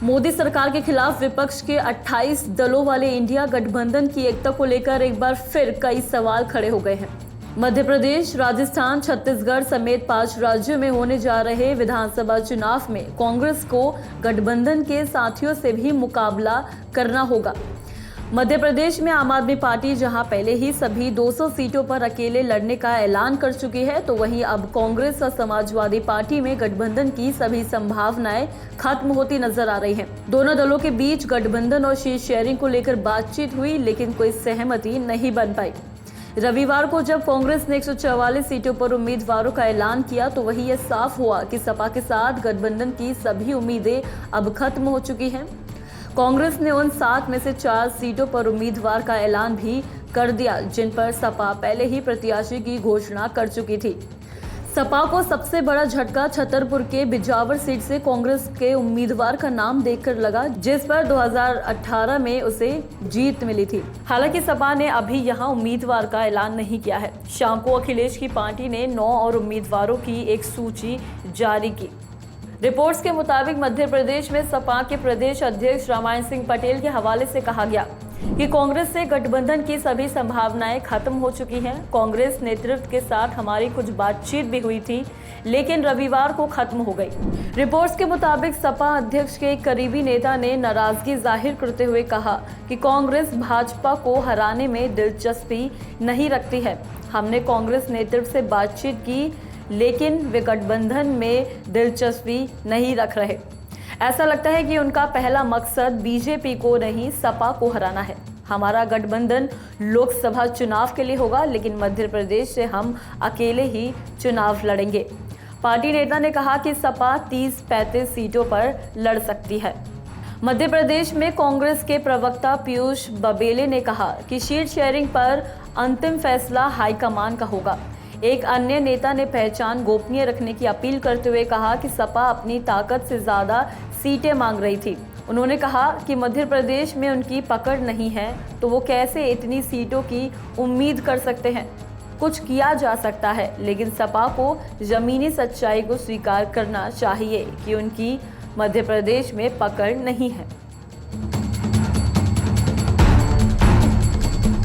मोदी सरकार के खिलाफ विपक्ष के 28 दलों वाले इंडिया गठबंधन की एकता को लेकर एक बार फिर कई सवाल खड़े हो गए हैं। मध्य प्रदेश, राजस्थान, छत्तीसगढ़ समेत 5 राज्यों में होने जा रहे विधानसभा चुनाव में कांग्रेस को गठबंधन के साथियों से भी मुकाबला करना होगा। मध्य प्रदेश में आम आदमी पार्टी जहां पहले ही सभी 200 सीटों पर अकेले लड़ने का ऐलान कर चुकी है, तो वहीं अब कांग्रेस और समाजवादी पार्टी में गठबंधन की सभी संभावनाएं खत्म होती नजर आ रही हैं। दोनों दलों के बीच गठबंधन और सीट शेयरिंग को लेकर बातचीत हुई, लेकिन कोई सहमति नहीं बन पाई। रविवार को जब कांग्रेस ने 144 सीटों पर उम्मीदवारों का ऐलान किया, तो वही यह साफ हुआ कि सपा के साथ गठबंधन की सभी उम्मीदें अब खत्म हो चुकी हैं। कांग्रेस ने उन 7 में से 4 सीटों पर उम्मीदवार का ऐलान भी कर दिया, जिन पर सपा पहले ही प्रत्याशी की घोषणा कर चुकी थी। सपा को सबसे बड़ा झटका छतरपुर के बिजावर सीट से कांग्रेस के उम्मीदवार का नाम देखकर लगा, जिस पर 2018 में उसे जीत मिली थी। हालांकि सपा ने अभी यहां उम्मीदवार का ऐलान नहीं किया है। शाम को अखिलेश की पार्टी ने 9 और उम्मीदवारों की एक सूची जारी की। रिपोर्ट्स के मुताबिक मध्य प्रदेश में सपा के प्रदेश अध्यक्ष रामायण सिंह पटेल के हवाले से कहा गया कि कांग्रेस से गठबंधन की सभी संभावनाएं खत्म हो चुकी हैं। कांग्रेस नेतृत्व के साथ हमारी कुछ बातचीत भी हुई थी, लेकिन रविवार को खत्म हो गई। रिपोर्ट्स के मुताबिक सपा अध्यक्ष के एक करीबी नेता ने नाराजगी जाहिर करते हुए कहा कि कांग्रेस भाजपा को हराने में दिलचस्पी नहीं रखती है। हमने कांग्रेस नेतृत्व से बातचीत की, लेकिन वे गठबंधन में दिलचस्पी नहीं रख रहे। ऐसा लगता है कि उनका पहला मकसद बीजेपी को नहीं, सपा को हराना है। हमारा गठबंधन लोकसभा चुनाव के लिए होगा, लेकिन मध्य प्रदेश से हम अकेले ही चुनाव लड़ेंगे। पार्टी नेता ने कहा कि सपा 30-35 सीटों पर लड़ सकती है। मध्य प्रदेश में कांग्रेस के प्रवक्ता पीयूष बबेले ने कहा कि सीट शेयरिंग पर अंतिम फैसला हाईकमान का होगा। एक अन्य नेता ने पहचान गोपनीय रखने की अपील करते हुए कहा कि सपा अपनी ताकत से ज्यादा सीटें मांग रही थी। उन्होंने कहा कि मध्य प्रदेश में उनकी पकड़ नहीं है, तो वो कैसे इतनी सीटों की उम्मीद कर सकते हैं। कुछ किया जा सकता है, लेकिन सपा को जमीनी सच्चाई को स्वीकार करना चाहिए कि उनकी मध्य प्रदेश में पकड़ नहीं है।